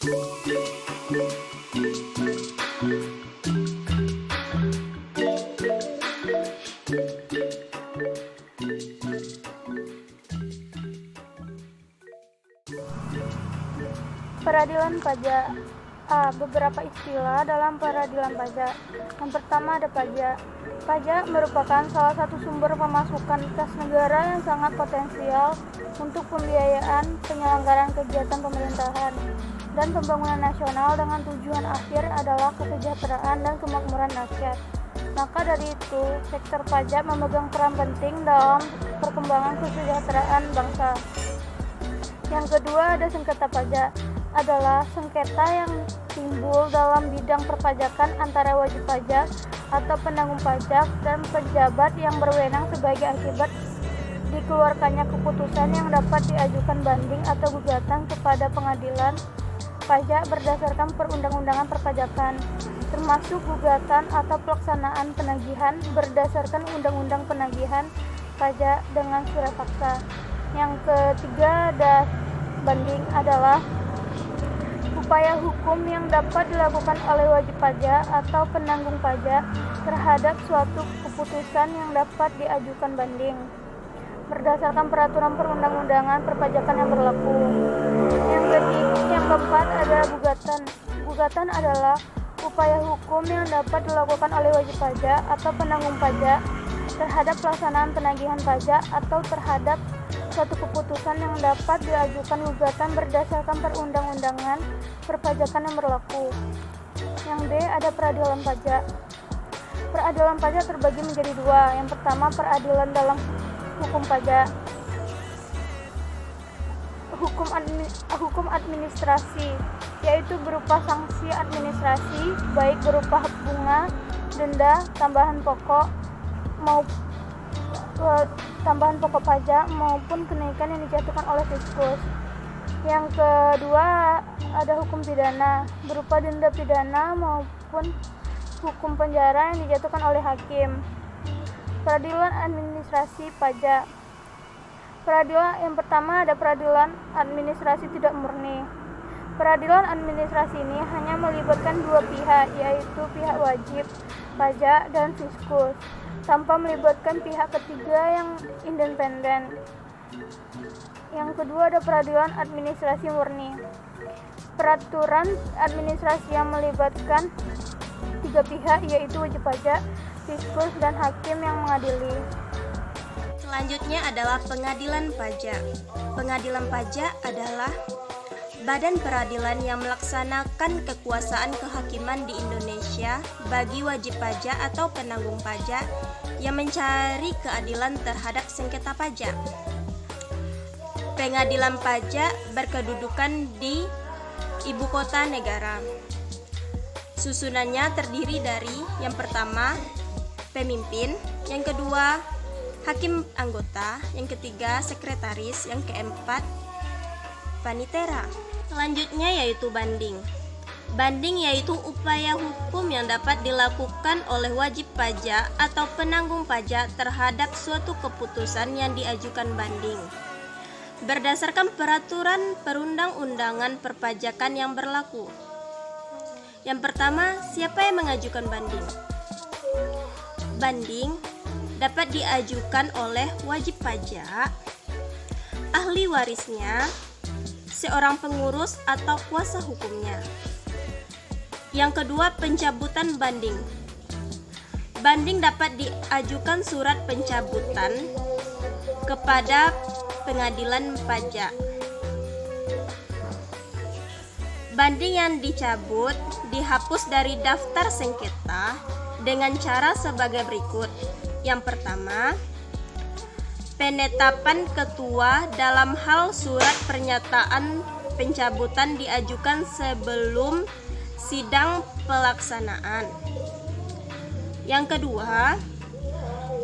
Peradilan pajak. Beberapa istilah dalam peradilan pajak. Yang pertama ada pajak. Pajak merupakan salah satu sumber pemasukan kas negara yang sangat potensial untuk pembiayaan penyelenggaraan kegiatan pemerintahan dan pembangunan nasional dengan tujuan akhir adalah kesejahteraan dan kemakmuran rakyat. Maka dari itu, sektor pajak memegang peran penting dalam perkembangan kesejahteraan bangsa. Yang kedua ada sengketa pajak, adalah sengketa yang timbul dalam bidang perpajakan antara wajib pajak atau penanggung pajak dan pejabat yang berwenang sebagai akibat dikeluarkannya keputusan yang dapat diajukan banding atau gugatan kepada pengadilan pajak berdasarkan perundang-undangan perpajakan, termasuk gugatan atau pelaksanaan penagihan berdasarkan undang-undang penagihan pajak dengan surat paksa. Yang ketiga ada banding, adalah upaya hukum yang dapat dilakukan oleh wajib pajak atau penanggung pajak terhadap suatu keputusan yang dapat diajukan banding berdasarkan peraturan perundang-undangan perpajakan yang berlaku. Yang keempat ada gugatan. Gugatan adalah upaya hukum yang dapat dilakukan oleh wajib pajak atau penanggung pajak terhadap pelaksanaan penagihan pajak atau terhadap suatu keputusan yang dapat diajukan gugatan berdasarkan perundang-undangan perpajakan yang berlaku. Yang D ada peradilan pajak. Peradilan pajak terbagi menjadi dua. Yang pertama peradilan dalam hukum pajak. Hukum administrasi, yaitu berupa sanksi administrasi baik berupa bunga, denda, tambahan pokok pajak maupun kenaikan yang dijatuhkan oleh fiskus. Yang kedua ada hukum pidana, berupa denda pidana maupun hukum penjara yang dijatuhkan oleh hakim. Peradilan administrasi pajak. Peradilan yang pertama ada peradilan administrasi tidak murni. Peradilan administrasi ini hanya melibatkan dua pihak, yaitu pihak wajib pajak dan fiskus, tanpa melibatkan pihak ketiga yang independen. Yang kedua ada peradilan administrasi murni. Peraturan administrasi yang melibatkan tiga pihak, yaitu wajib pajak, fiskus, dan hakim yang mengadili. Selanjutnya adalah pengadilan pajak. Pengadilan pajak adalah badan peradilan yang melaksanakan kekuasaan kehakiman di Indonesia bagi wajib pajak atau penanggung pajak yang mencari keadilan terhadap sengketa pajak. Pengadilan pajak berkedudukan di ibu kota negara. Susunannya terdiri dari yang pertama pemimpin, yang kedua hakim anggota, yang ketiga sekretaris, yang keempat panitera. Selanjutnya yaitu banding. Banding yaitu upaya hukum yang dapat dilakukan oleh wajib pajak atau penanggung pajak terhadap suatu keputusan yang diajukan banding berdasarkan peraturan perundang-undangan perpajakan yang berlaku. Yang pertama, siapa yang mengajukan banding? Banding dapat diajukan oleh wajib pajak, ahli warisnya, seorang pengurus atau kuasa hukumnya. Yang kedua, pencabutan banding. Banding dapat diajukan surat pencabutan kepada pengadilan pajak. Banding yang dicabut dihapus dari daftar sengketa dengan cara sebagai berikut. Yang pertama, penetapan ketua dalam hal surat pernyataan pencabutan diajukan sebelum sidang pelaksanaan. Yang kedua,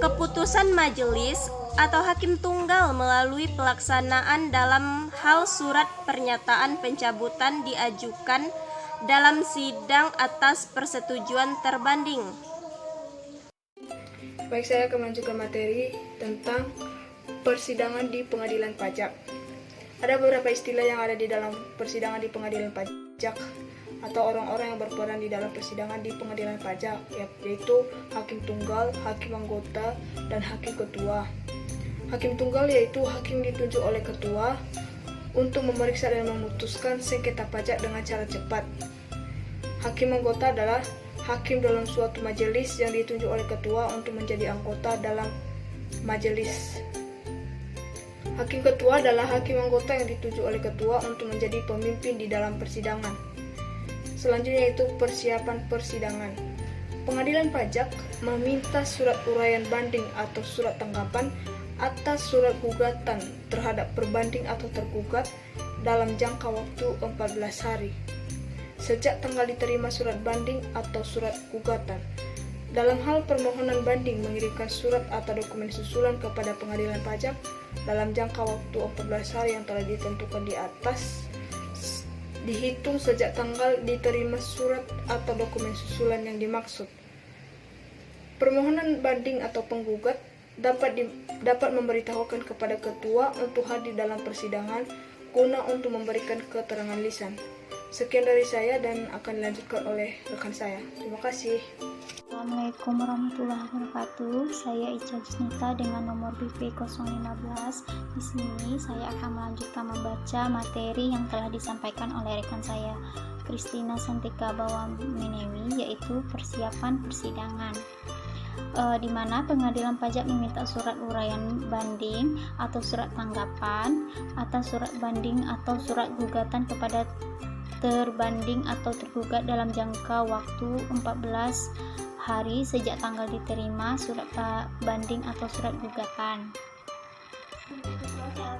keputusan majelis atau hakim tunggal melalui pelaksanaan dalam hal surat pernyataan pencabutan diajukan dalam sidang atas persetujuan terbanding. Baik, saya akan melanjutkan materi tentang persidangan di pengadilan pajak. Ada beberapa istilah yang ada di dalam persidangan di pengadilan pajak. pajak atau orang-orang yang berperan di dalam persidangan di pengadilan pajak, yaitu hakim tunggal, hakim anggota, dan hakim ketua. Hakim tunggal yaitu hakim ditunjuk oleh ketua untuk memeriksa dan memutuskan sengketa pajak dengan cara cepat. Hakim anggota adalah hakim dalam suatu majelis yang ditunjuk oleh ketua untuk menjadi anggota dalam majelis. Hakim ketua adalah hakim anggota yang ditunjuk oleh ketua untuk menjadi pemimpin di dalam persidangan. Selanjutnya yaitu persiapan persidangan. Pengadilan pajak meminta surat uraian banding atau surat tanggapan atas surat gugatan terhadap perbanding atau tergugat dalam jangka waktu 14 hari sejak tanggal diterima surat banding atau surat gugatan. Dalam hal permohonan banding, mengirimkan surat atau dokumen susulan kepada pengadilan pajak dalam jangka waktu 14 hari yang telah ditentukan di atas, dihitung sejak tanggal diterima surat atau dokumen susulan yang dimaksud. Permohonan banding atau penggugat dapat memberitahukan kepada ketua untuk hadir dalam persidangan guna untuk memberikan keterangan lisan. Sekian dari saya dan akan dilanjutkan oleh rekan saya. Terima kasih. Assalamualaikum warahmatullahi wabarakatuh. Saya Ica Jusnita dengan nomor BP 015. Di sini saya akan melanjutkan membaca materi yang telah disampaikan oleh rekan saya Kristina Santika Bawamenewi, yaitu persiapan persidangan. Di mana pengadilan pajak meminta surat uraian banding atau surat tanggapan atas surat banding atau surat gugatan kepada terbanding atau tergugat dalam jangka waktu 14 hari sejak tanggal diterima surat banding atau surat gugatan.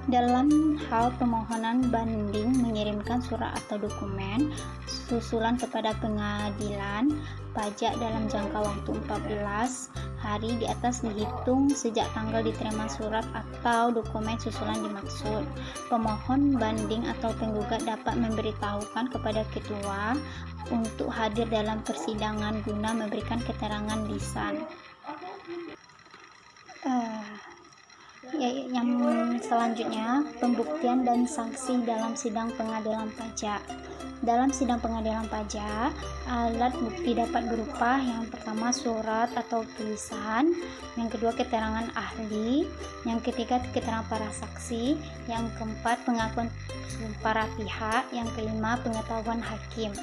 Dalam hal permohonan banding, mengirimkan surat atau dokumen susulan kepada pengadilan pajak dalam jangka waktu 14 hari di atas dihitung sejak tanggal diterima surat atau dokumen susulan dimaksud. Pemohon banding atau penggugat dapat memberitahukan kepada ketua untuk hadir dalam persidangan guna memberikan keterangan lisan. Yang selanjutnya, pembuktian dan sanksi dalam sidang pengadilan pajak. Dalam sidang pengadilan pajak, alat bukti dapat berupa yang pertama surat atau tulisan, yang kedua keterangan ahli, yang ketiga keterangan para saksi, yang keempat pengakuan para pihak, yang kelima pengetahuan hakim.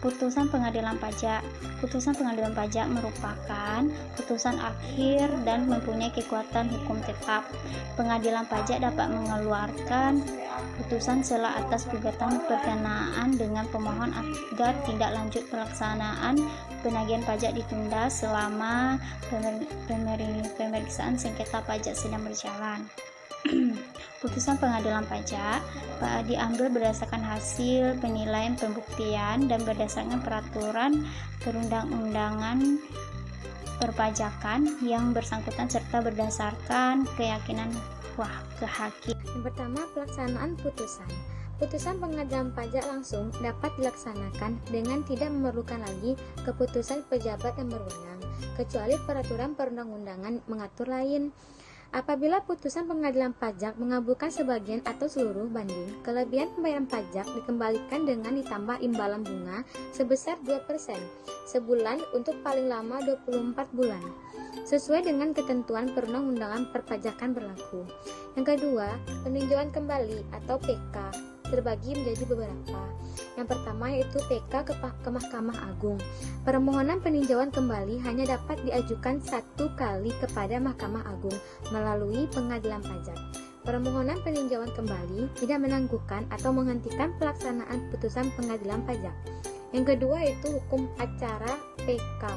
Putusan pengadilan pajak. Putusan pengadilan pajak merupakan putusan akhir dan mempunyai kekuatan hukum tetap. Pengadilan pajak dapat mengeluarkan putusan setelah atas gugatan berkenaan dengan pemohon agar tindak lanjut pelaksanaan penagihan pajak ditunda selama pemeriksaan sengketa pajak sedang berjalan. Putusan pengadilan pajak diambil berdasarkan hasil penilaian pembuktian dan berdasarkan peraturan perundang-undangan perpajakan yang bersangkutan serta berdasarkan keyakinan hakim. Yang pertama, pelaksanaan putusan. Putusan pengadilan pajak langsung dapat dilaksanakan dengan tidak memerlukan lagi keputusan pejabat yang berwenang, kecuali peraturan perundang-undangan mengatur lain. Apabila putusan pengadilan pajak mengabulkan sebagian atau seluruh banding, kelebihan pembayaran pajak dikembalikan dengan ditambah imbalan bunga sebesar 2% sebulan untuk paling lama 24 bulan, sesuai dengan ketentuan perundang-undangan perpajakan berlaku. Yang kedua, peninjauan kembali atau PK terbagi menjadi beberapa. Yang pertama yaitu PK ke Mahkamah Agung. Permohonan peninjauan kembali hanya dapat diajukan 1 kali kepada Mahkamah Agung melalui pengadilan pajak. Permohonan peninjauan kembali tidak menangguhkan atau menghentikan pelaksanaan putusan pengadilan pajak. Yang kedua yaitu hukum acara PK.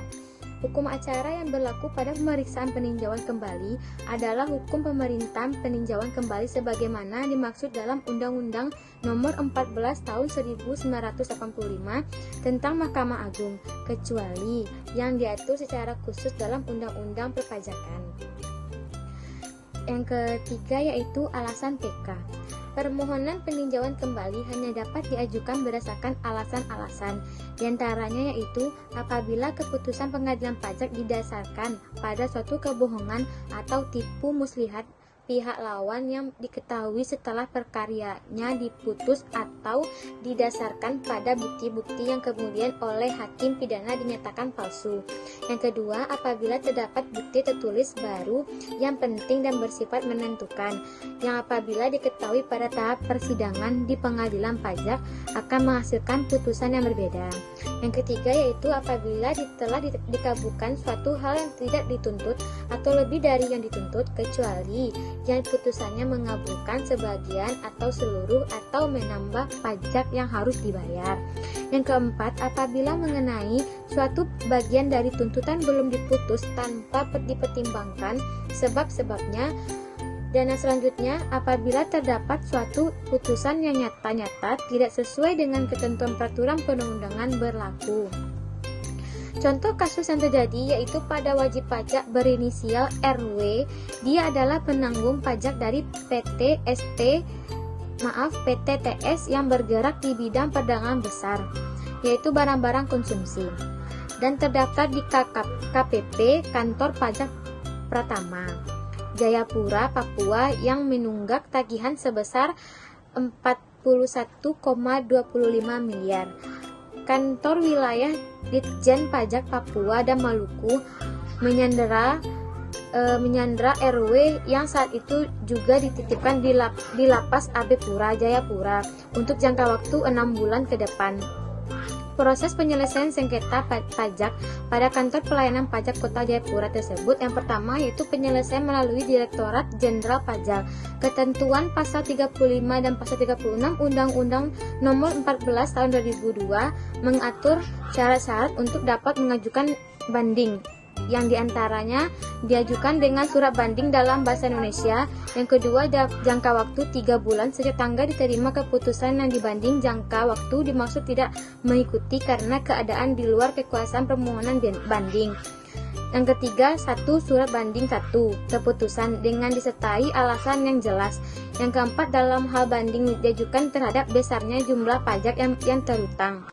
Hukum acara yang berlaku pada pemeriksaan peninjauan kembali adalah hukum pemerintahan peninjauan kembali sebagaimana dimaksud dalam Undang-Undang Nomor 14 Tahun 1985 tentang Mahkamah Agung, kecuali yang diatur secara khusus dalam Undang-Undang Perpajakan. Yang ketiga yaitu alasan PK. Permohonan peninjauan kembali hanya dapat diajukan berdasarkan alasan-alasan, diantaranya yaitu apabila keputusan pengadilan pajak didasarkan pada suatu kebohongan atau tipu muslihat pihak lawan yang diketahui setelah perkaranya diputus atau didasarkan pada bukti-bukti yang kemudian oleh hakim pidana dinyatakan palsu. Yang kedua, apabila terdapat bukti tertulis baru yang penting dan bersifat menentukan, yang apabila diketahui pada tahap persidangan di pengadilan pajak akan menghasilkan putusan yang berbeda. Yang ketiga yaitu apabila telah dikabulkan suatu hal yang tidak dituntut atau lebih dari yang dituntut, kecuali yang putusannya mengabulkan sebagian atau seluruh atau menambah pajak yang harus dibayar. Yang keempat, apabila mengenai suatu bagian dari tuntutan belum diputus tanpa dipertimbangkan sebab-sebabnya. Dan yang selanjutnya, apabila terdapat suatu putusan yang nyata-nyata tidak sesuai dengan ketentuan peraturan perundang-undangan berlaku. Contoh kasus yang terjadi yaitu pada wajib pajak berinisial RW. Dia adalah penanggung pajak dari PTTS yang bergerak di bidang perdagangan besar, yaitu barang-barang konsumsi, dan terdaftar di KPP Kantor Pajak Pratama, Jayapura, Papua, yang menunggak tagihan sebesar 41,25 miliar. Kantor wilayah Ditjen Pajak Papua dan Maluku menyandera RW yang saat itu juga dititipkan di Lapas AB Pura, Jayapura untuk jangka waktu 6 bulan ke depan. Proses penyelesaian sengketa pajak pada kantor pelayanan pajak Kota Jayapura tersebut yang pertama yaitu penyelesaian melalui Direktorat Jenderal Pajak. Ketentuan pasal 35 dan pasal 36 Undang-Undang Nomor 14 Tahun 2002 mengatur syarat-syarat untuk dapat mengajukan banding, yang diantaranya diajukan dengan surat banding dalam bahasa Indonesia. Yang kedua, jangka waktu 3 bulan sejak tanggal diterima keputusan yang dibanding. Jangka waktu dimaksud tidak mengikuti karena keadaan di luar kekuasaan permohonan banding. Yang ketiga, 1 surat banding 1 keputusan dengan disertai alasan yang jelas. Yang keempat, dalam hal banding diajukan terhadap besarnya jumlah pajak yang terhutang.